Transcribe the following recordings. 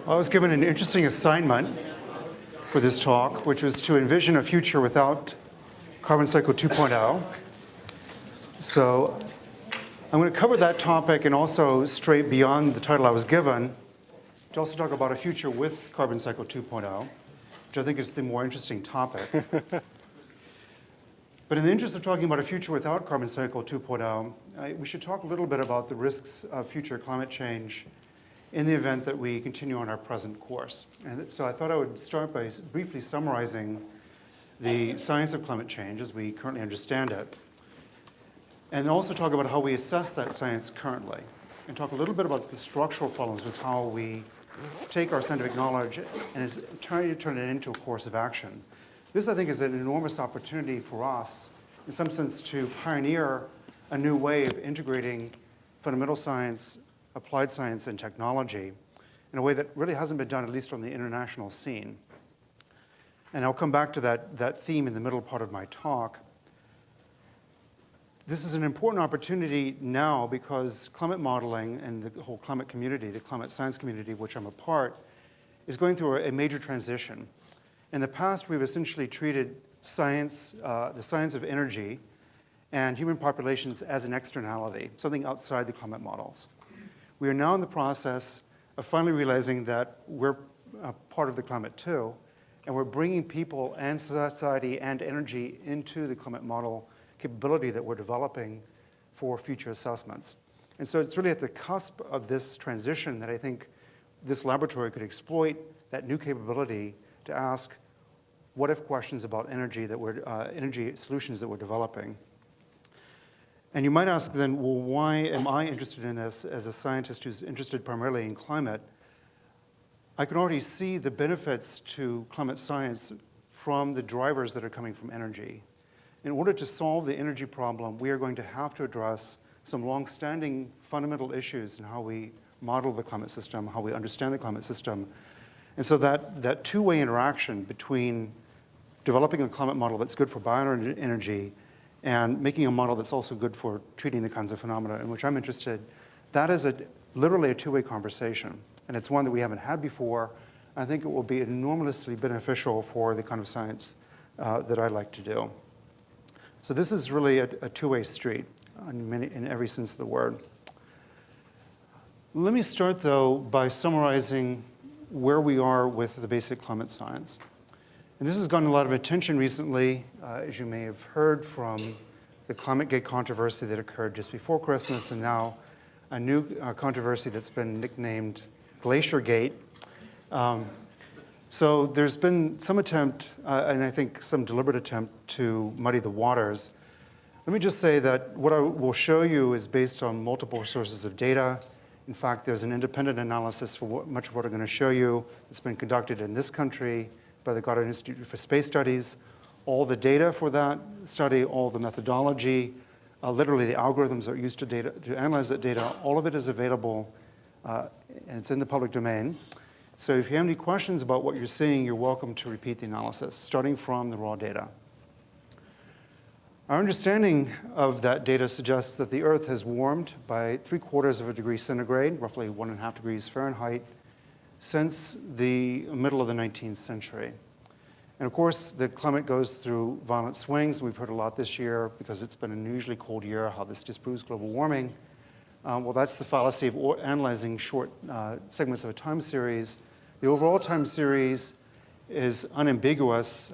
I was given an interesting assignment for this talk, which was to envision a future without carbon cycle 2.0. So I'm going to cover that topic and also stray beyond the title I was given to also talk about a future with carbon cycle 2.0, which I think is the more interesting topic. But in the interest of talking about a future without carbon cycle 2.0, we should talk a little bit about the risks of future climate change in the event that we continue on our present course. And so I thought I would start by briefly summarizing the science of climate change as we currently understand it, and also talk about how we assess that science currently, and talk a little bit about the structural problems with how we take our scientific knowledge and try to turn it into a course of action. This, I think, is an enormous opportunity for us, in some sense, to pioneer a new way of integrating fundamental science, applied science, and technology in a way that really hasn't been done, at least on the international scene. And I'll come back to that theme in the middle part of my talk. This is an important opportunity now because climate modeling and the whole climate community, the climate science community, of which I'm a part, is going through a major transition. In the past, we've essentially treated science, the science of energy and human populations as an externality, something outside the climate models. We are now in the process of finally realizing that we're part of the climate too, and we're bringing people and society and energy into the climate model capability that we're developing for future assessments. And so it's really at the cusp of this transition that I think this laboratory could exploit that new capability to ask what-if questions about energy energy solutions that we're developing. And you might ask then, well, why am I interested in this as a scientist who's interested primarily in climate? I can already see the benefits to climate science from the drivers that are coming from energy. In order to solve the energy problem, we are going to have to address some long-standing fundamental issues in how we model the climate system, how we understand the climate system. And so that two-way interaction between developing a climate model that's good for bioenergy and making a model that's also good for treating the kinds of phenomena in which I'm interested, that is literally a two-way conversation. And it's one that we haven't had before. I think it will be enormously beneficial for the kind of science that I like to do. So this is really a two-way street in every sense of the word. Let me start, though, by summarizing where we are with the basic climate science. And this has gotten a lot of attention recently, as you may have heard from the ClimateGate controversy that occurred just before Christmas, and now a new controversy that's been nicknamed GlacierGate. So there's been some attempt, and I think some deliberate attempt, to muddy the waters. Let me just say that what I will show you is based on multiple sources of data. In fact, there's an independent analysis for much of what I'm going to show you. It's been conducted in this country by the Goddard Institute for Space Studies. All the data for that study, all the methodology, literally the algorithms that are used to analyze that data, all of it is available, and it's in the public domain. So if you have any questions about what you're seeing, you're welcome to repeat the analysis, starting from the raw data. Our understanding of that data suggests that the Earth has warmed by 3/4 of a degree centigrade, roughly 1.5 degrees Fahrenheit, since the middle of the 19th century. And of course, the climate goes through violent swings. We've heard a lot this year, because it's been an unusually cold year, how this disproves global warming. Well, that's the fallacy of analyzing short segments of a time series. The overall time series is unambiguous.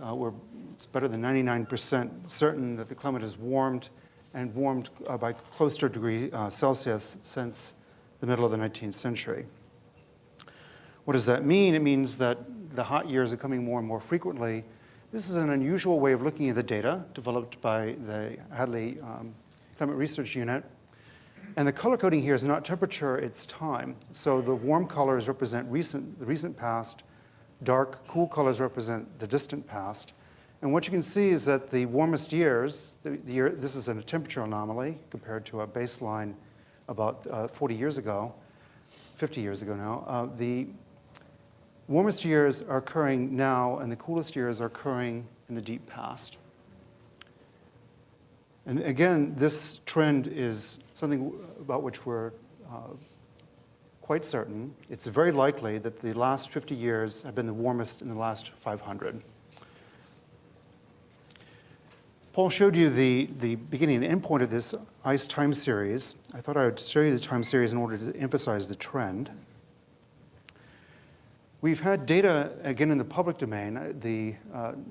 It's better than 99% certain that the climate has warmed, and warmed by close to a degree Celsius since the middle of the 19th century. What does that mean? It means that the hot years are coming more and more frequently. This is an unusual way of looking at the data developed by the Hadley Climate Research Unit. And the color coding here is not temperature, it's time. So the warm colors represent the recent past, dark, cool colors represent the distant past. And what you can see is that the warmest years, this is a temperature anomaly compared to a baseline about 40 years ago, 50 years ago now. The warmest years are occurring now, and the coolest years are occurring in the deep past. And again, this trend is something about which we're quite certain, it's very likely that the last 50 years have been the warmest in the last 500. Paul showed you the beginning and end point of this ice time series. I thought I would show you the time series in order to emphasize the trend. We've had data, again, in the public domain. The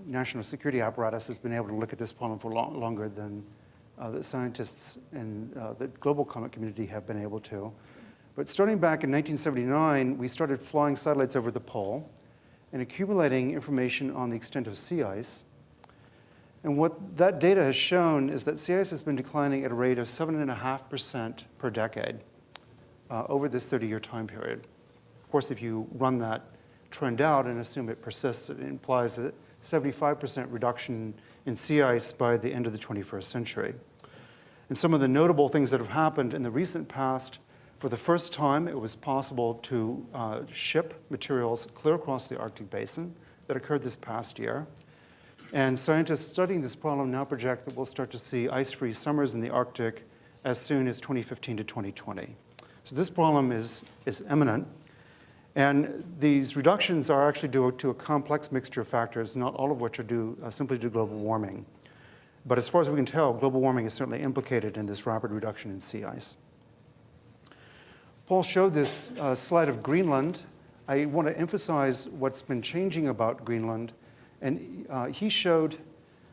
national security apparatus has been able to look at this problem for longer than the scientists in the global climate community have been able to. But starting back in 1979, we started flying satellites over the pole and accumulating information on the extent of sea ice. And what that data has shown is that sea ice has been declining at a rate of 7.5% per decade over this 30-year time period. Of course, if you run that trend out and assume it persists, it implies a 75% reduction in sea ice by the end of the 21st century. And some of the notable things that have happened in the recent past, for the first time, it was possible to ship materials clear across the Arctic basin. That occurred this past year. And scientists studying this problem now project that we'll start to see ice-free summers in the Arctic as soon as 2015 to 2020. So this problem is imminent. And these reductions are actually due to a complex mixture of factors, not all of which are due simply to global warming. But as far as we can tell, global warming is certainly implicated in this rapid reduction in sea ice. Paul showed this slide of Greenland. I want to emphasize what's been changing about Greenland. And he showed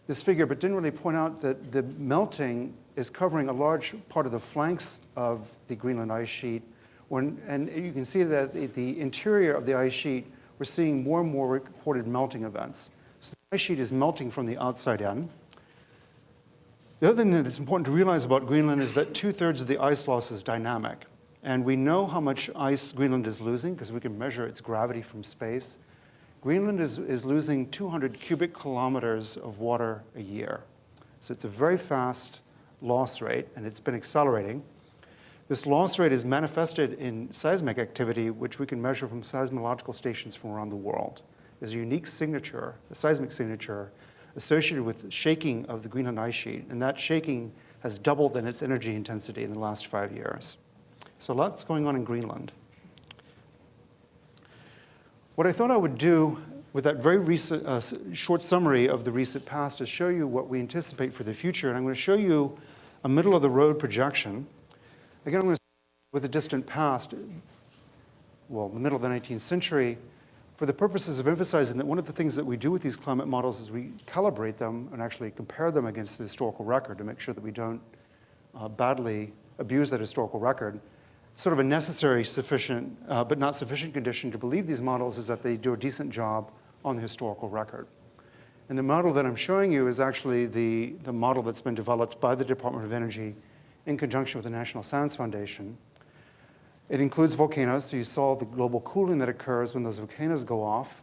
this figure, but didn't really point out that the melting is covering a large part of the flanks of the Greenland ice sheet. And you can see that the interior of the ice sheet, we're seeing more and more recorded melting events. So the ice sheet is melting from the outside in. The other thing that is important to realize about Greenland is that 2/3 of the ice loss is dynamic. And we know how much ice Greenland is losing because we can measure its gravity from space. Greenland is losing 200 cubic kilometers of water a year. So it's a very fast loss rate, and it's been accelerating. This loss rate is manifested in seismic activity, which we can measure from seismological stations from around the world. There's a unique signature, a seismic signature, associated with shaking of the Greenland ice sheet, and that shaking has doubled in its energy intensity in the last 5 years. So lots going on in Greenland. What I thought I would do with that very recent, short summary of the recent past is show you what we anticipate for the future. And I'm going to show you a middle-of-the-road projection. Again, I'm going to start with the distant past, well, the middle of the 19th century, for the purposes of emphasizing that one of the things that we do with these climate models is we calibrate them and actually compare them against the historical record to make sure that we don't badly abuse that historical record. Sort of a necessary, sufficient, but not sufficient condition to believe these models is that they do a decent job on the historical record. And the model that I'm showing you is actually the model that's been developed by the Department of Energy in conjunction with the National Science Foundation. It includes volcanoes, so you saw the global cooling that occurs when those volcanoes go off.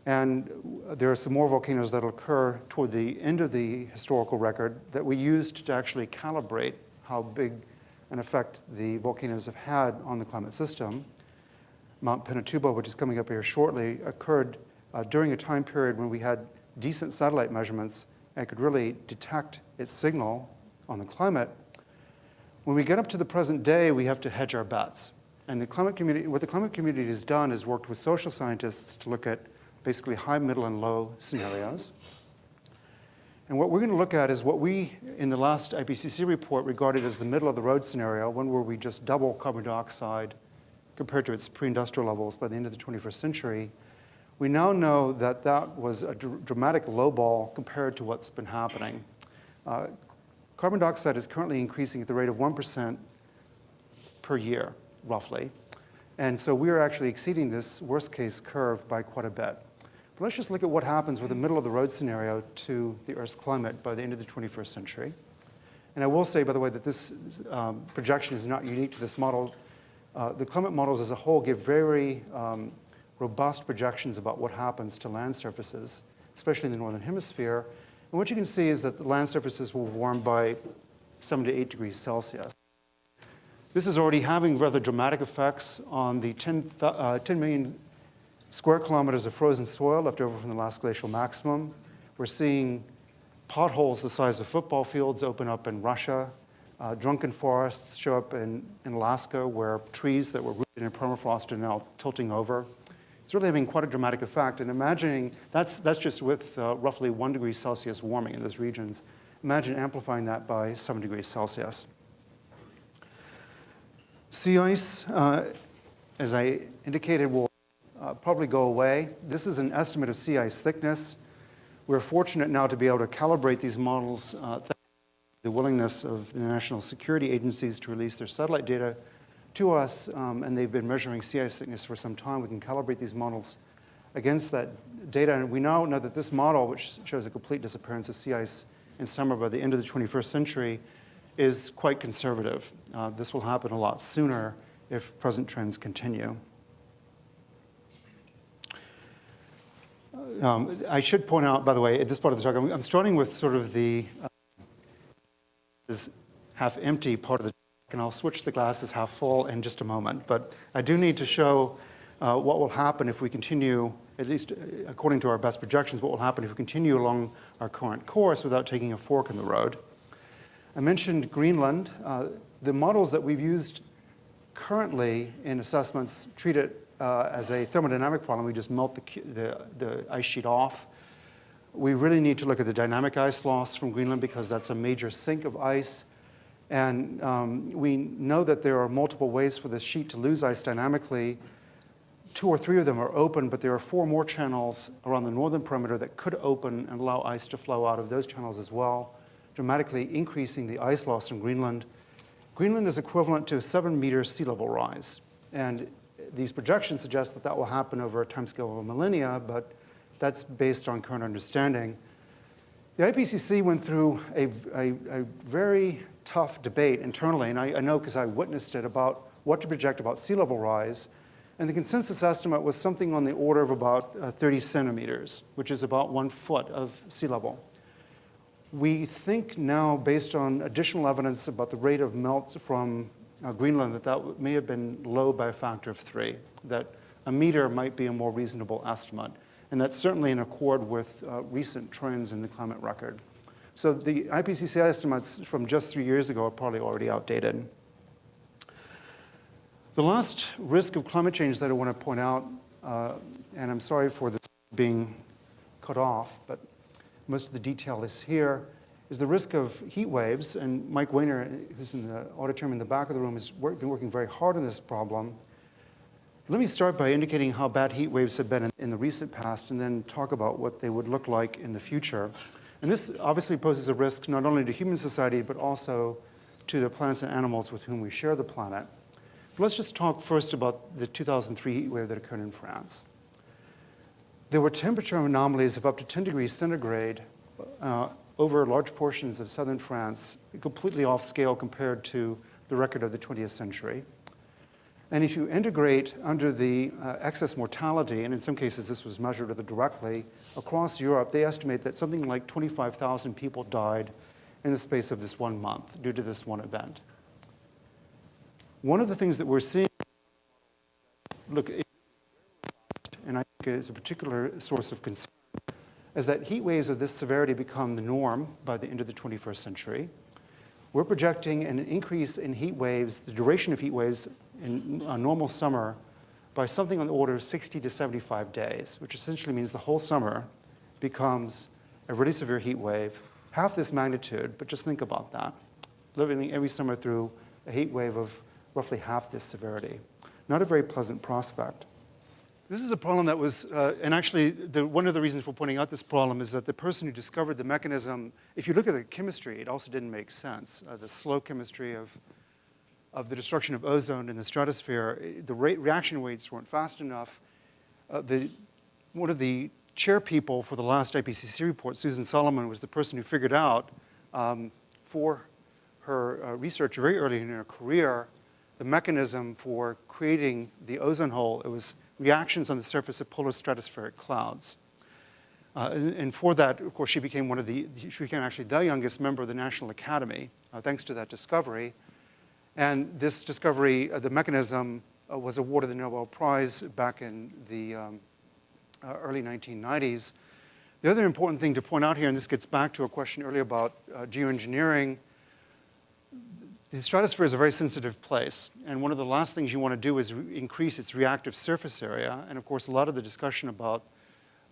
And there are some more volcanoes that will occur toward the end of the historical record that we used to actually calibrate how big an effect the volcanoes have had on the climate system. Mount Pinatubo, which is coming up here shortly, occurred during a time period when we had decent satellite measurements and could really detect its signal on the climate. When we get up to the present day, we have to hedge our bets. And the climate community, what the climate community has done is worked with social scientists to look at basically high, middle, and low scenarios. And what we're going to look at is what we, in the last IPCC report, regarded as the middle-of-the-road scenario, one where we just double carbon dioxide compared to its pre-industrial levels by the end of the 21st century. We now know that that was a dramatic lowball compared to what's been happening. Carbon dioxide is currently increasing at the rate of 1% per year, roughly. And so we are actually exceeding this worst-case curve by quite a bit. But let's just look at what happens with a middle-of-the-road scenario to the Earth's climate by the end of the 21st century. And I will say, by the way, that this projection is not unique to this model. The climate models as a whole give very robust projections about what happens to land surfaces, especially in the northern hemisphere. And what you can see is that the land surfaces will warm by 7 to 8 degrees Celsius. This is already having rather dramatic effects on the 10 million square kilometers of frozen soil left over from the last glacial maximum. We're seeing potholes the size of football fields open up in Russia. Drunken forests show up in Alaska, where trees that were rooted in permafrost are now tilting over. It's really having quite a dramatic effect. And imagining, that's just with roughly 1 degree Celsius warming in those regions. Imagine amplifying that by 7 degrees Celsius. Sea ice, as I indicated, will probably go away. This is an estimate of sea ice thickness. We're fortunate now to be able to calibrate these models thanks to the willingness of the national security agencies to release their satellite data to us, and they've been measuring sea ice thickness for some time. We can calibrate these models against that data, and we now know that this model, which shows a complete disappearance of sea ice in summer by the end of the 21st century, is quite conservative. This will happen a lot sooner if present trends continue. I should point out, by the way, at this part of the talk, I'm starting with sort of the half empty part of the talk, and I'll switch the glasses half full in just a moment. But I do need to show what will happen if we continue, at least according to our best projections, what will happen if we continue along our current course without taking a fork in the road. I mentioned Greenland. The models that we've used currently in assessments treat it as a thermodynamic problem. We just melt the ice sheet off. We really need to look at the dynamic ice loss from Greenland because that's a major sink of ice. And we know that there are multiple ways for this sheet to lose ice dynamically. 2 or 3 of them are open, but there are 4 more channels around the northern perimeter that could open and allow ice to flow out of those channels as well, dramatically increasing the ice loss in Greenland. Greenland is equivalent to a 7-meter sea level rise. And these projections suggest that that will happen over a timescale of a millennia, but that's based on current understanding. The IPCC went through a very tough debate internally, and I know because I witnessed it, about what to project about sea level rise. And the consensus estimate was something on the order of about 30 centimeters, which is about 1 foot of sea level. We think now, based on additional evidence about the rate of melt from Greenland, that may have been low by a factor of 3, that a meter might be a more reasonable estimate. And that's certainly in accord with recent trends in the climate record. So the IPCC estimates from just 3 years ago are probably already outdated. The last risk of climate change that I want to point out, and I'm sorry for this being cut off, but most of the detail is here, is the risk of heat waves. And Mike Weiner, who's in the auditorium in the back of the room, has been working very hard on this problem. Let me start by indicating how bad heat waves have been in the recent past, and then talk about what they would look like in the future. And this obviously poses a risk not only to human society, but also to the plants and animals with whom we share the planet. But let's just talk first about the 2003 heat wave that occurred in France. There were temperature anomalies of up to 10 degrees centigrade over large portions of southern France, completely off scale compared to the record of the 20th century. And if you integrate under the excess mortality, and in some cases this was measured rather directly, across Europe, they estimate that something like 25,000 people died in the space of this 1 month due to this one event. One of the things that we're seeing, look, and I think is a particular source of concern, is that heat waves of this severity become the norm by the end of the 21st century. We're projecting an increase in heat waves, the duration of heat waves in a normal summer, by something on the order of 60 to 75 days, which essentially means the whole summer becomes a really severe heat wave, half this magnitude, but just think about that. Living every summer through a heat wave of roughly half this severity. Not a very pleasant prospect. This is a problem that was, and actually one of the reasons for pointing out this problem is that the person who discovered the mechanism, if you look at the chemistry, it also didn't make sense. The slow chemistry of the destruction of ozone in the stratosphere, the reaction rates weren't fast enough. One of the chair people for the last IPCC report, Susan Solomon, was the person who figured out for her research very early in her career the mechanism for creating the ozone hole. It was reactions on the surface of polar stratospheric clouds. And for that, of course, she became actually the youngest member of the National Academy, thanks to that discovery. And this discovery, the mechanism, was awarded the Nobel Prize back in the early 1990s. The other important thing to point out here, and this gets back to a question earlier about geoengineering, The stratosphere is a very sensitive place, and one of the last things you want to do is increase its reactive surface area. And of course, a lot of the discussion about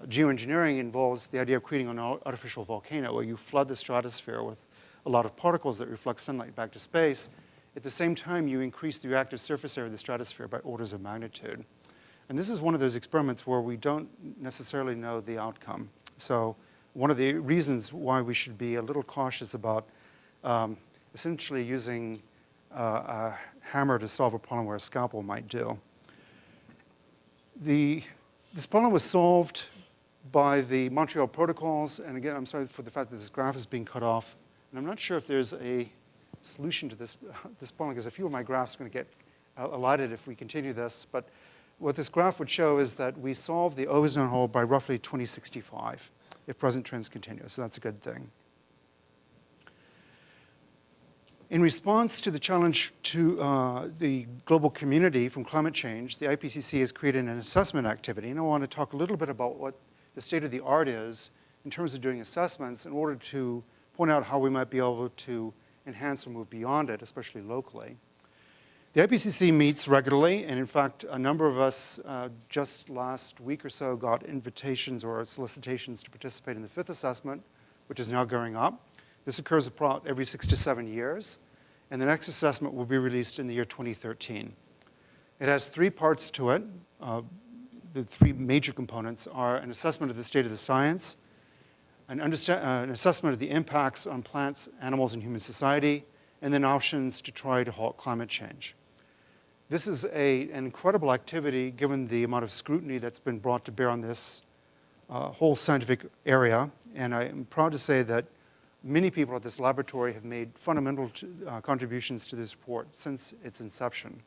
geoengineering involves the idea of creating an artificial volcano where you flood the stratosphere with a lot of particles that reflect sunlight back to space. At the same time, you increase the reactive surface area of the stratosphere by orders of magnitude. And this is one of those experiments where we don't necessarily know the outcome. So one of the reasons why we should be a little cautious about essentially using a hammer to solve a problem where a scalpel might do. This problem was solved by the Montreal protocols. And again, I'm sorry for the fact that this graph is being cut off. And I'm not sure if there's a solution to this problem, because a few of my graphs are going to get elided if we continue this. But what this graph would show is that we solved the ozone hole by roughly 2065 if present trends continue. So that's a good thing. In response to the challenge to the global community from climate change, the IPCC has created an assessment activity. And I want to talk a little bit about what the state of the art is in terms of doing assessments in order to point out how we might be able to enhance or move beyond it, especially locally. The IPCC meets regularly, and in fact, a number of us just last week or so got invitations or solicitations to participate in the fifth assessment, which is now going up. This occurs about every 6 to 7 years, and the next assessment will be released in the year 2013. It has 3 parts to it. The 3 major components are an assessment of the state of the science, an assessment of the impacts on plants, animals, and human society, and then options to try to halt climate change. This is an incredible activity given the amount of scrutiny that's been brought to bear on this whole scientific area, and I am proud to say that many people at this laboratory have made fundamental contributions to this report since its inception.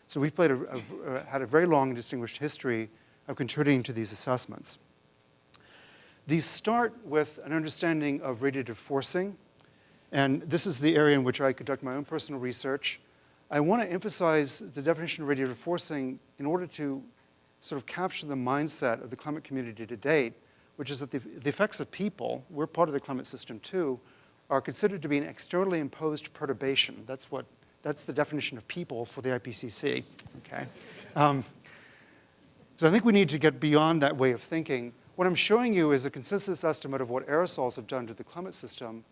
So we've had a very long and distinguished history of contributing to these assessments. These start with an understanding of radiative forcing, and this is the area in which I conduct my own personal research. I want to emphasize the definition of radiative forcing in order to sort of capture the mindset of the climate community to date, which is that the effects of people, we're part of the climate system too, are considered to be an externally imposed perturbation. That's the definition of people for the IPCC, okay? So I think we need to get beyond that way of thinking. What I'm showing you is a consensus estimate of what aerosols have done to the climate system.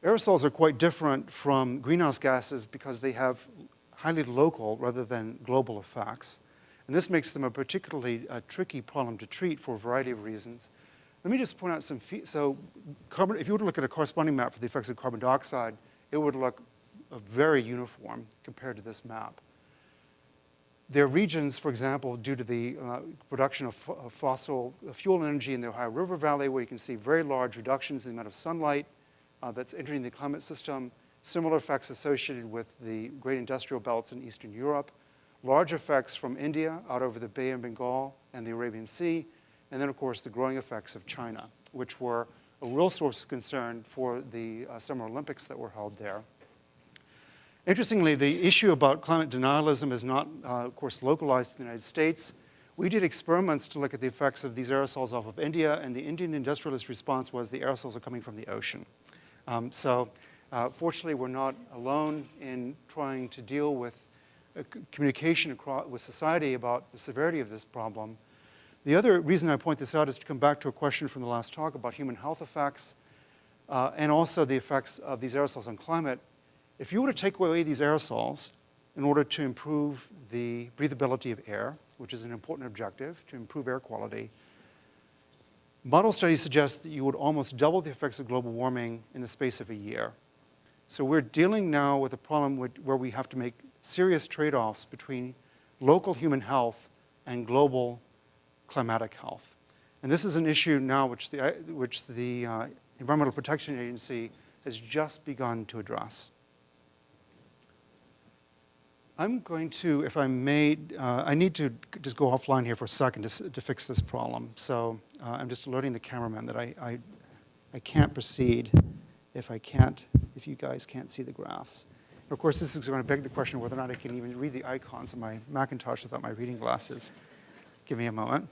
Aerosols are quite different from greenhouse gases because they have highly local rather than global effects. And this makes them a particularly tricky problem to treat for a variety of reasons. Let me just point out some, so if you were to look at a corresponding map for the effects of carbon dioxide, it would look very uniform compared to this map. There are regions, for example, due to the production of fossil fuel energy in the Ohio River Valley, where you can see very large reductions in the amount of sunlight that's entering the climate system, similar effects associated with the great industrial belts in Eastern Europe, large effects from India out over the Bay of Bengal and the Arabian Sea, and then, of course, the growing effects of China, which were a real source of concern for the Summer Olympics that were held there. Interestingly, the issue about climate denialism is not, of course, localized to the United States. We did experiments to look at the effects of these aerosols off of India, and the Indian industrialist response was the aerosols are coming from the ocean. Fortunately, we're not alone in trying to deal with communication with society about the severity of this problem. The other reason I point this out is to come back to a question from the last talk about human health effects and also the effects of these aerosols on climate. If you were to take away these aerosols in order to improve the breathability of air, which is an important objective, to improve air quality, model studies suggest that you would almost double the effects of global warming in the space of a year. So we're dealing now with a problem where we have to make serious trade-offs between local human health and global climatic health. And this is an issue now which the Environmental Protection Agency has just begun to address. I'm going to, if I may, I need to just go offline here for a second to fix this problem. So I'm just alerting the cameraman that I can't proceed if you guys can't see the graphs. And of course, this is going to beg the question whether or not I can even read the icons on my Macintosh without my reading glasses. Give me a moment.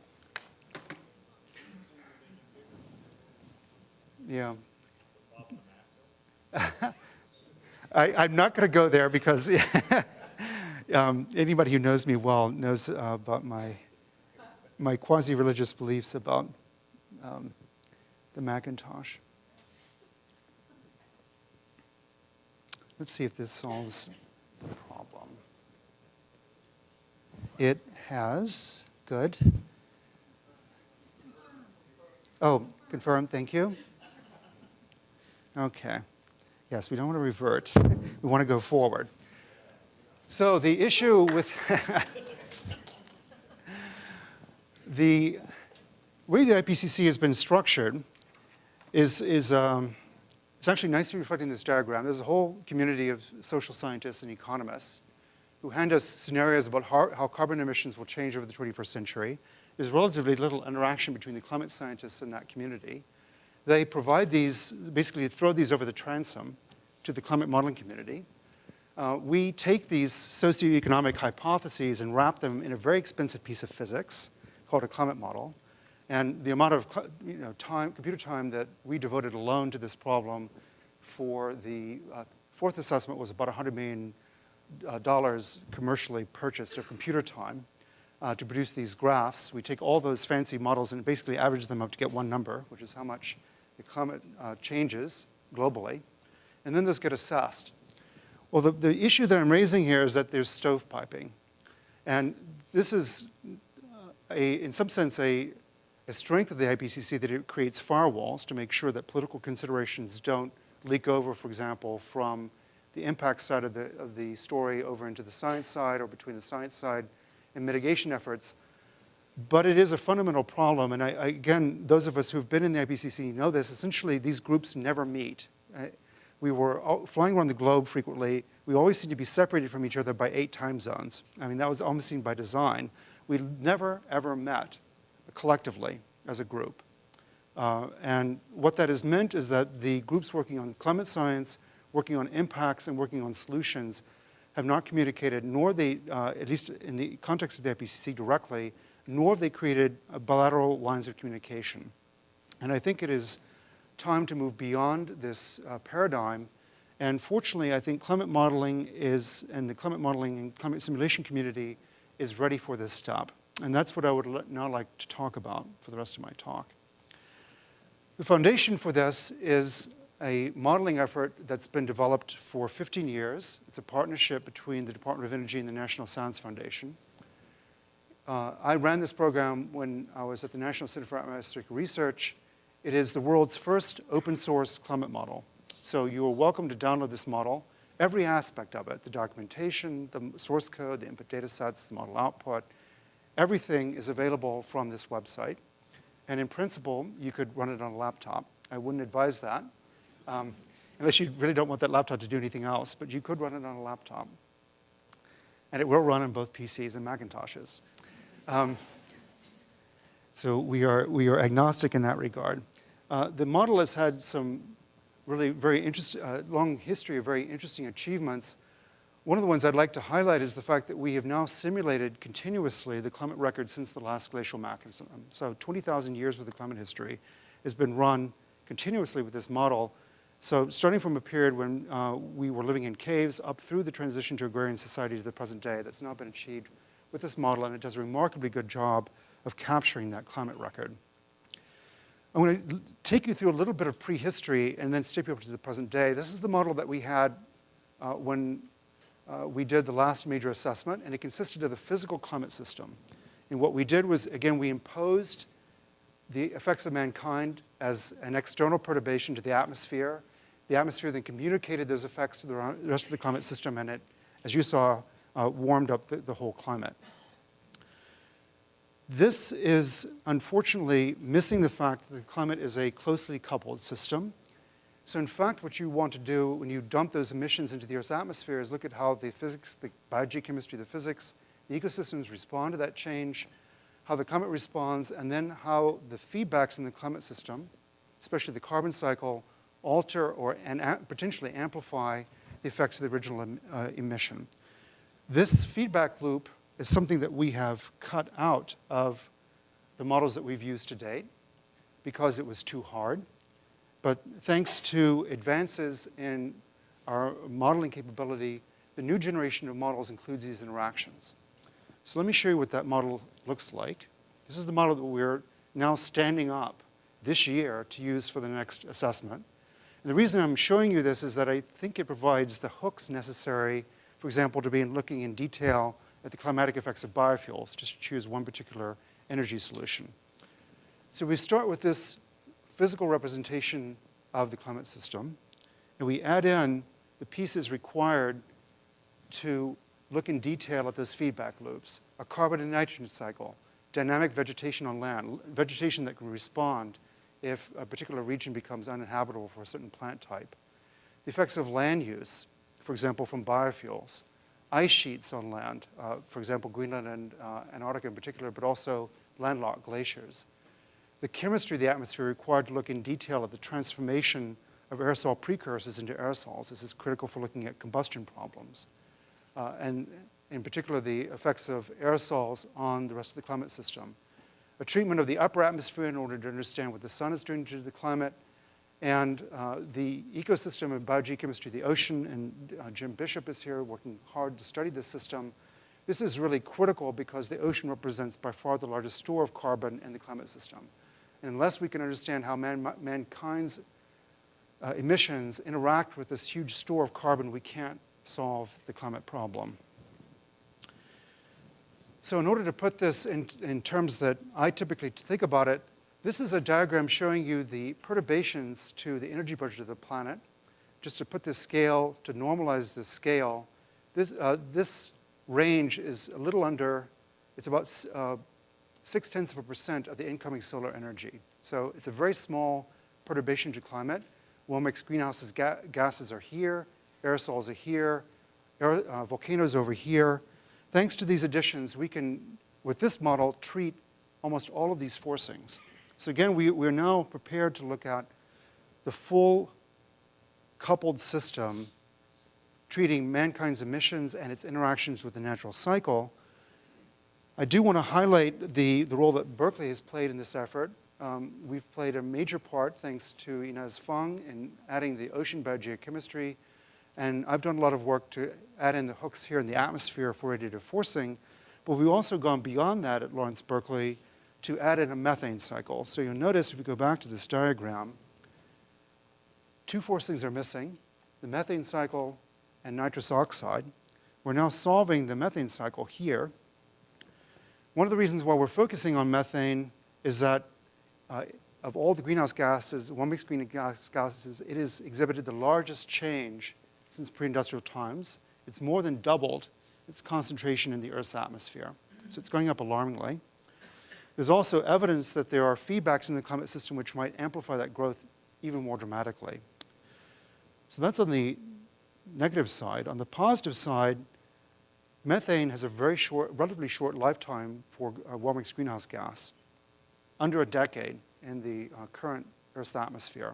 Yeah. I'm not going to go there because anybody who knows me well knows about my quasi-religious beliefs about the Macintosh. Let's see if this solves the problem. It has, good. Oh, confirm, thank you. Okay. Yes, we don't want to revert. We want to go forward. So the issue with the way the IPCC has been structured is it's actually nicely reflecting this diagram. There's a whole community of social scientists and economists who hand us scenarios about how carbon emissions will change over the 21st century. There's relatively little interaction between the climate scientists and that community. They provide these, basically throw these over the transom to the climate modeling community. We take these socioeconomic hypotheses and wrap them in a very expensive piece of physics called a climate model. And the amount of computer time that we devoted alone to this problem for the fourth assessment was about $100 million commercially purchased of computer time to produce these graphs. We take all those fancy models and basically average them up to get one number, which is how much the climate changes globally. And then those get assessed. Well, the issue that I'm raising here is that there's stovepiping. And this is, in some sense, a strength of the IPCC that it creates firewalls to make sure that political considerations don't leak over, for example, from the impact side of the story over into the science side or between the science side and mitigation efforts. But it is a fundamental problem. And again, those of us who've been in the IPCC know this. Essentially, these groups never meet. We were flying around the globe frequently. We always seemed to be separated from each other by 8 time zones. I mean, that was almost seen by design. We never, ever met collectively as a group. And what that has meant is that the groups working on climate science, working on impacts, and working on solutions have not communicated, nor they, at least in the context of the IPCC directly, nor have they created bilateral lines of communication. And I think it is time to move beyond this paradigm. And fortunately, I think climate modeling is, and the climate modeling and climate simulation community is ready for this step. And that's what I would now like to talk about for the rest of my talk. The foundation for this is a modeling effort that's been developed for 15 years. It's a partnership between the Department of Energy and the National Science Foundation. I ran this program when I was at the National Center for Atmospheric Research. It is the world's first open source climate model. So you are welcome to download this model, every aspect of it, the documentation, the source code, the input data sets, the model output. Everything is available from this website. And in principle, you could run it on a laptop. I wouldn't advise that, unless you really don't want that laptop to do anything else. But you could run it on a laptop. And it will run on both PCs and Macintoshes. So we are agnostic in that regard. The model has had some really very interesting, long history of very interesting achievements. One of the ones I'd like to highlight is the fact that we have now simulated continuously the climate record since the last glacial maximum. So 20,000 years worth of climate history has been run continuously with this model. So starting from a period when we were living in caves up through the transition to agrarian society to the present day, that's now been achieved with this model, and it does a remarkably good job of capturing that climate record. I'm going to take you through a little bit of prehistory and then step you up to the present day. This is the model that we had when we did the last major assessment, and it consisted of the physical climate system. And what we did was, again, we imposed the effects of mankind as an external perturbation to the atmosphere. The atmosphere then communicated those effects to the rest of the climate system, and it, as you saw, warmed up the whole climate. This is unfortunately missing the fact that the climate is a closely coupled system. So in fact, what you want to do when you dump those emissions into the Earth's atmosphere is look at how the physics, the biogeochemistry, the physics, the ecosystems respond to that change, how the climate responds, and then how the feedbacks in the climate system, especially the carbon cycle, alter or potentially amplify the effects of the original emission. This feedback loop is something that we have cut out of the models that we've used to date because it was too hard. But thanks to advances in our modeling capability, the new generation of models includes these interactions. So let me show you what that model looks like. This is the model that we're now standing up this year to use for the next assessment. And the reason I'm showing you this is that I think it provides the hooks necessary, for example, to be looking in detail at the climatic effects of biofuels, just to choose one particular energy solution. So we start with this physical representation of the climate system, and we add in the pieces required to look in detail at those feedback loops, a carbon and nitrogen cycle, dynamic vegetation on land, vegetation that can respond if a particular region becomes uninhabitable for a certain plant type, the effects of land use, for example, from biofuels, ice sheets on land, for example, Greenland and Antarctica in particular, but also landlocked glaciers, the chemistry of the atmosphere required to look in detail at the transformation of aerosol precursors into aerosols. This is critical for looking at combustion problems. And in particular, the effects of aerosols on the rest of the climate system. A treatment of the upper atmosphere in order to understand what the sun is doing to the climate, and the ecosystem and biogeochemistry of the ocean, and Jim Bishop is here working hard to study this system. This is really critical because the ocean represents by far the largest store of carbon in the climate system. And unless we can understand how mankind's emissions interact with this huge store of carbon, we can't solve the climate problem. So in order to put this in terms that I typically think about it, this is a diagram showing you the perturbations to the energy budget of the planet. Just to put this scale, to normalize this scale, this range is a little under, it's about 0.6% of the incoming solar energy. So it's a very small perturbation to climate. Warm mixed greenhouse gases are here, aerosols are here, volcanoes over here. Thanks to these additions, we can, with this model, treat almost all of these forcings. So again, we're now prepared to look at the full coupled system, treating mankind's emissions and its interactions with the natural cycle. I do want to highlight the role that Berkeley has played in this effort. We've played a major part, thanks to Inez Fung, in adding the ocean biogeochemistry. And I've done a lot of work to add in the hooks here in the atmosphere for radiative forcing. But we've also gone beyond that at Lawrence Berkeley to add in a methane cycle. So you'll notice if we go back to this diagram, two forcings are missing, the methane cycle and nitrous oxide. We're now solving the methane cycle here. One of the reasons why we're focusing on methane is that of all the greenhouse gases, warm mixed greenhouse gases, it has exhibited the largest change since pre-industrial times. It's more than doubled its concentration in the Earth's atmosphere. So it's going up alarmingly. There's also evidence that there are feedbacks in the climate system which might amplify that growth even more dramatically. So that's on the negative side. On the positive side, methane has a very short, relatively short lifetime for warm mixed greenhouse gas, under a decade in the current Earth's atmosphere.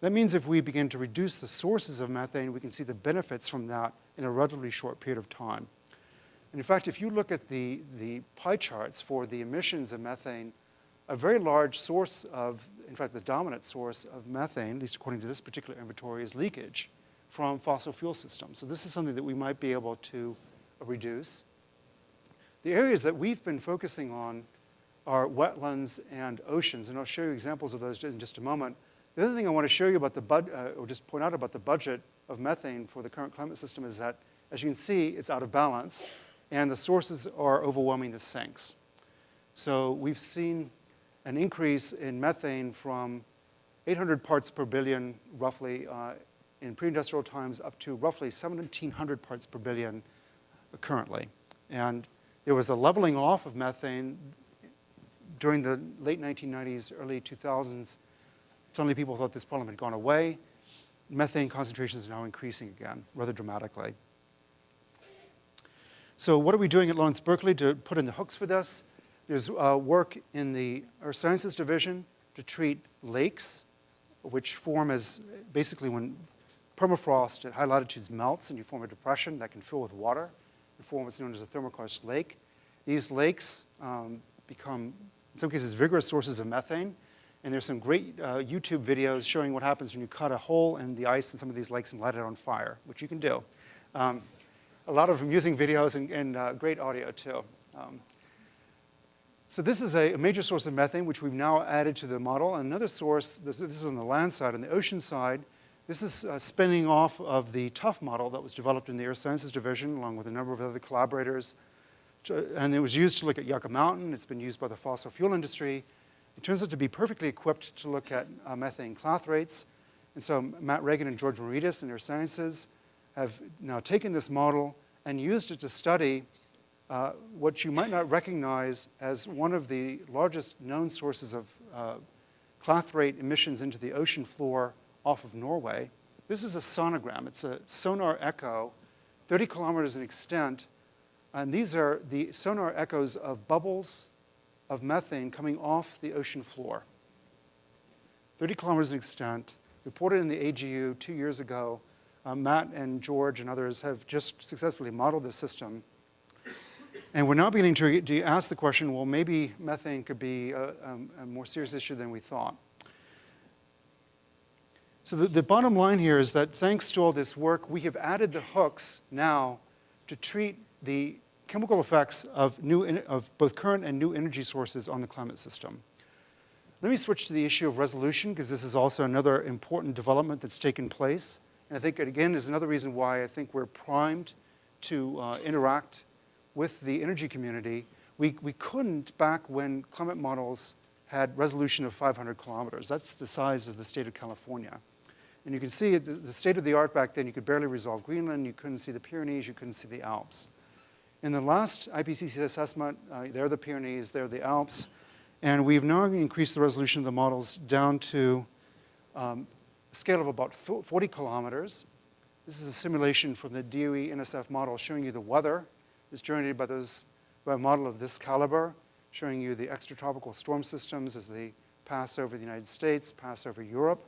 That means if we begin to reduce the sources of methane, we can see the benefits from that in a relatively short period of time. And in fact, if you look at the pie charts for the emissions of methane, a very large source of, in fact, the dominant source of methane, at least according to this particular inventory, is leakage from fossil fuel systems. So this is something that we might be able to reduce. The areas that we've been focusing on are wetlands and oceans, and I'll show you examples of those in just a moment. The other thing I want to show you about the or just point out about the budget of methane for the current climate system is that, as you can see, it's out of balance, and the sources are overwhelming the sinks. So we've seen an increase in methane from 800 parts per billion, roughly, in pre-industrial times, up to roughly 1,700 parts per billion currently. And there was a leveling off of methane during the late 1990s, early 2000s. Suddenly people thought this problem had gone away. Methane concentrations are now increasing again, rather dramatically. So what are we doing at Lawrence Berkeley to put in the hooks for this? There's work in the Earth Sciences Division to treat lakes, which form as basically when permafrost at high latitudes melts and you form a depression that can fill with water and form what's known as a thermokarst lake. These lakes become, in some cases, vigorous sources of methane. And there's some great YouTube videos showing what happens when you cut a hole in the ice in some of these lakes and light it on fire, which you can do. A lot of amusing videos and great audio, too. So this is a major source of methane, which we've now added to the model. And another source, this is on the land side. On the ocean side, this is spinning off of the TUF model that was developed in the Earth Sciences Division, along with a number of other collaborators. And it was used to look at Yucca Mountain. It's been used by the fossil fuel industry. It turns out to be perfectly equipped to look at methane cloth rates. And so Matt Reagan and George Moritas in Earth Sciences have now taken this model and used it to study what you might not recognize as one of the largest known sources of cloth rate emissions into the ocean floor off of Norway. This is a sonogram. It's a sonar echo, 30 kilometers in extent. And these are the sonar echoes of bubbles of methane coming off the ocean floor. 30 kilometers in extent, reported in the AGU 2 years ago. Matt and George and others have just successfully modeled this system. And we're now beginning to ask the question, well, maybe methane could be a more serious issue than we thought. So the bottom line here is that thanks to all this work, we have added the hooks now to treat the chemical effects of both current and new energy sources on the climate system. Let me switch to the issue of resolution, because this is also another important development that's taken place. And I think, again, is another reason why I think we're primed to interact with the energy community. We couldn't back when climate models had resolution of 500 kilometers. That's the size of the state of California. And you can see the state of the art back then, you could barely resolve Greenland, you couldn't see the Pyrenees, you couldn't see the Alps. In the last IPCC assessment, there are the Pyrenees, there are the Alps, and we've now increased the resolution of the models down to a scale of about 40 kilometers. This is a simulation from the DOE NSF model showing you the weather. It's generated by a model of this caliber, showing you the extratropical storm systems as they pass over the United States, pass over Europe.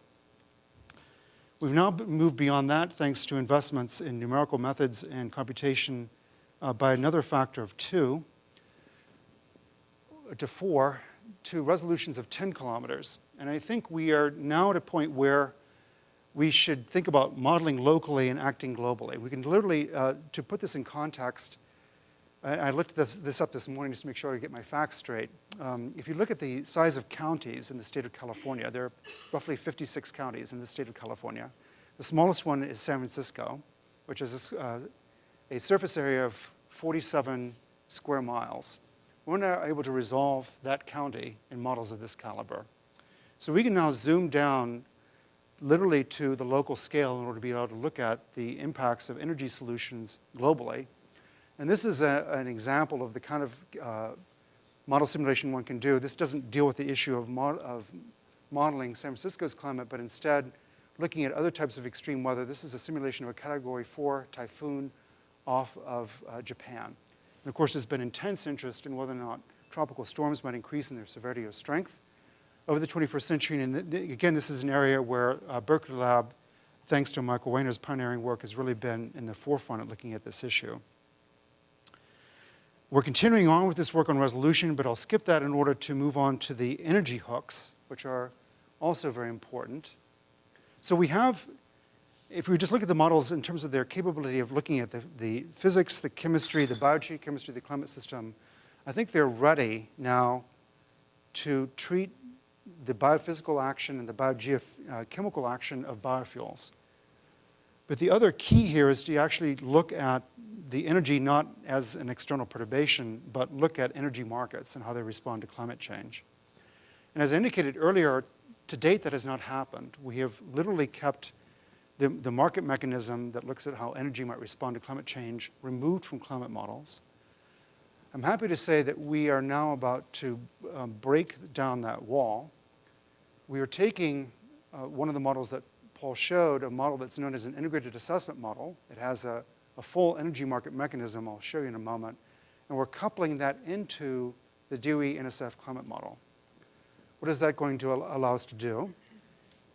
We've now moved beyond that thanks to investments in numerical methods and computation by another factor of 2 to 4 to resolutions of 10 kilometers. And I think we are now at a point where we should think about modeling locally and acting globally. We can literally, to put this in context, I looked this up this morning just to make sure I get my facts straight. If you look at the size of counties in the state of California, there are roughly 56 counties in the state of California. The smallest one is San Francisco, which is a surface area of 47 square miles. We're now able to resolve that county in models of this caliber. So we can now zoom down literally to the local scale in order to be able to look at the impacts of energy solutions globally. And this is an example of the kind of model simulation one can do. This doesn't deal with the issue of modeling San Francisco's climate, but instead looking at other types of extreme weather. This is a simulation of a Category 4 typhoon off of Japan. And of course, there's been intense interest in whether or not tropical storms might increase in their severity or strength over the 21st century. And again, this is an area where Berkeley Lab, thanks to Michael Wehner's pioneering work, has really been in the forefront of looking at this issue. We're continuing on with this work on resolution, but I'll skip that in order to move on to the energy hooks, which are also very important. So we have, if we just look at the models in terms of their capability of looking at the physics, the chemistry, the biogeochemistry, the climate system, I think they're ready now to treat the biophysical action and the biogeochemical action of biofuels. But the other key here is to actually look at the energy not as an external perturbation, but look at energy markets and how they respond to climate change. And as I indicated earlier, to date that has not happened. We have literally kept the market mechanism that looks at how energy might respond to climate change removed from climate models. I'm happy to say that we are now about to break down that wall. We are taking one of the models that Paul showed, a model that's known as an integrated assessment model. It has a full energy market mechanism I'll show you in a moment. And we're coupling that into the DOE NSF climate model. What is that going to allow us to do?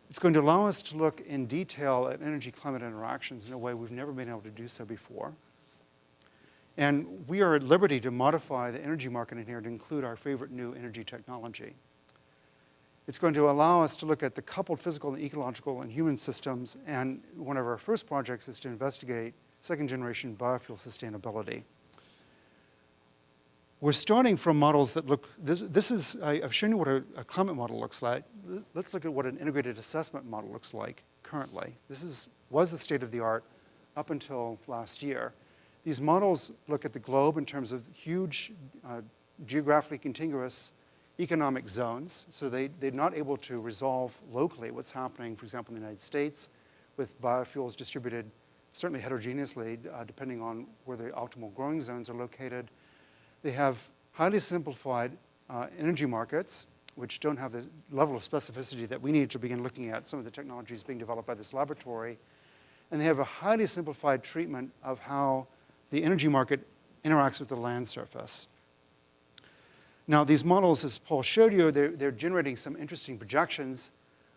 It's going to allow us to look in detail at energy-climate interactions in a way we've never been able to do so before. And we are at liberty to modify the energy market in here to include our favorite new energy technology. It's going to allow us to look at the coupled physical and ecological and human systems, and one of our first projects is to investigate second-generation biofuel sustainability. We're starting from models that look, I've shown you what a climate model looks like. Let's look at what an integrated assessment model looks like currently. Was the state of the art up until last year. These models look at the globe in terms of huge, geographically contiguous economic zones, so they're not able to resolve locally what's happening, for example, in the United States, with biofuels distributed certainly heterogeneously, depending on where the optimal growing zones are located. They have highly simplified energy markets, which don't have the level of specificity that we need to begin looking at some of the technologies being developed by this laboratory. And they have a highly simplified treatment of how the energy market interacts with the land surface. Now, these models, as Paul showed you, they're generating some interesting projections.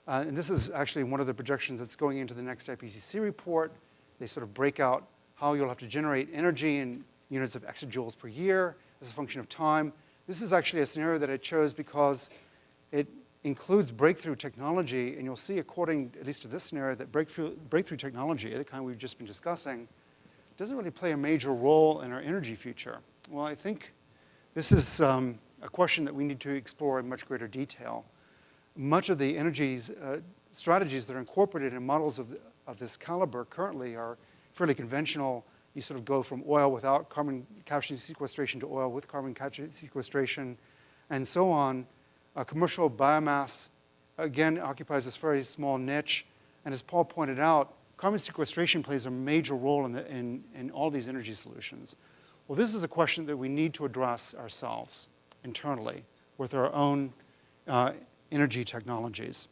And this is actually one of the projections that's going into the next IPCC report. They sort of break out how you'll have to generate energy in units of exajoules per year as a function of time. This is actually a scenario that I chose because it includes breakthrough technology, and you'll see, according at least to this scenario, that breakthrough technology, the kind we've just been discussing, doesn't really play a major role in our energy future. Well, I think this is a question that we need to explore in much greater detail. Much of the energy strategies that are incorporated in models of this caliber currently are fairly conventional. You sort of go from oil without carbon capture and sequestration to oil with carbon capture and sequestration, and so on. Commercial biomass, again, occupies this very small niche. And as Paul pointed out, carbon sequestration plays a major role in all these energy solutions. Well, this is a question that we need to address ourselves internally with our own energy technologies.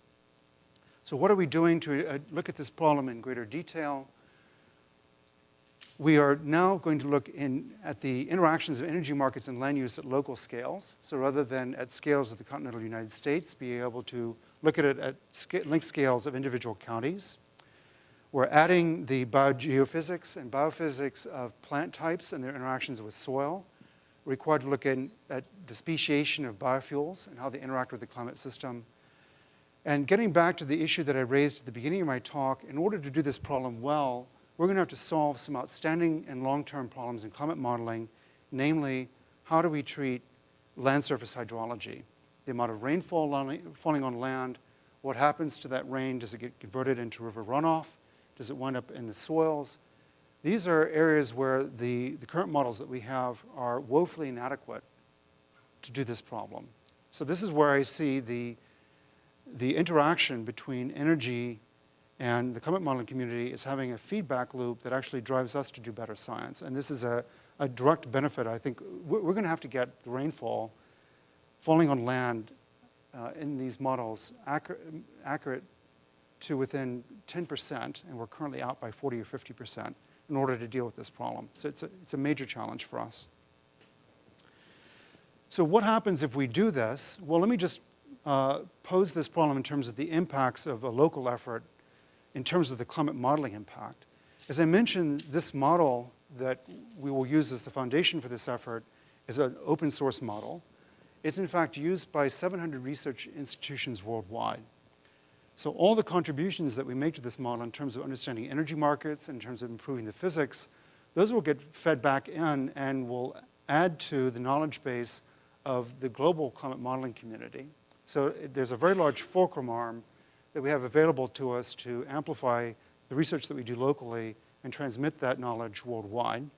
So what are we doing to look at this problem in greater detail? We are now going to look at the interactions of energy markets and land use at local scales. So rather than at scales of the continental United States, be able to look at it at length scales of individual counties. We're adding the biogeophysics and biophysics of plant types and their interactions with soil. We're required to look at the speciation of biofuels and how they interact with the climate system. And getting back to the issue that I raised at the beginning of my talk, in order to do this problem well, we're going to have to solve some outstanding and long-term problems in climate modeling, namely, how do we treat land surface hydrology? The amount of rainfall falling on land, what happens to that rain? Does it get converted into river runoff? Does it wind up in the soils? These are areas where the current models that we have are woefully inadequate to do this problem. So this is where I see the interaction between energy and the climate modeling community is having a feedback loop that actually drives us to do better science. And this is a direct benefit. I think we're going to have to get the rainfall falling on land in these models accurate to within 10%, and we're currently out by 40 or 50% in order to deal with this problem. So it's a major challenge for us. So what happens if we do this? Well, let me just pose this problem in terms of the impacts of a local effort in terms of the climate modeling impact. As I mentioned, this model that we will use as the foundation for this effort is an open source model. It's in fact used by 700 research institutions worldwide. So all the contributions that we make to this model in terms of understanding energy markets, in terms of improving the physics, those will get fed back in and will add to the knowledge base of the global climate modeling community. So there's a very large fulcrum arm that we have available to us to amplify the research that we do locally and transmit that knowledge worldwide.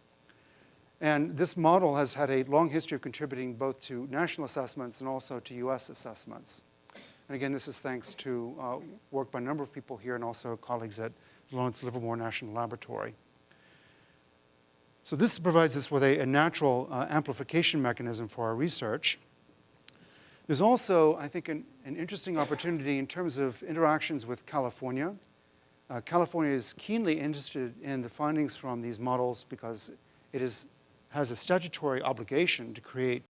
And this model has had a long history of contributing both to national assessments and also to US assessments. And again, this is thanks to work by a number of people here and also colleagues at the Lawrence Livermore National Laboratory. So this provides us with a natural amplification mechanism for our research. There's also, I think, an interesting opportunity in terms of interactions with California. California is keenly interested in the findings from these models because it has a statutory obligation to create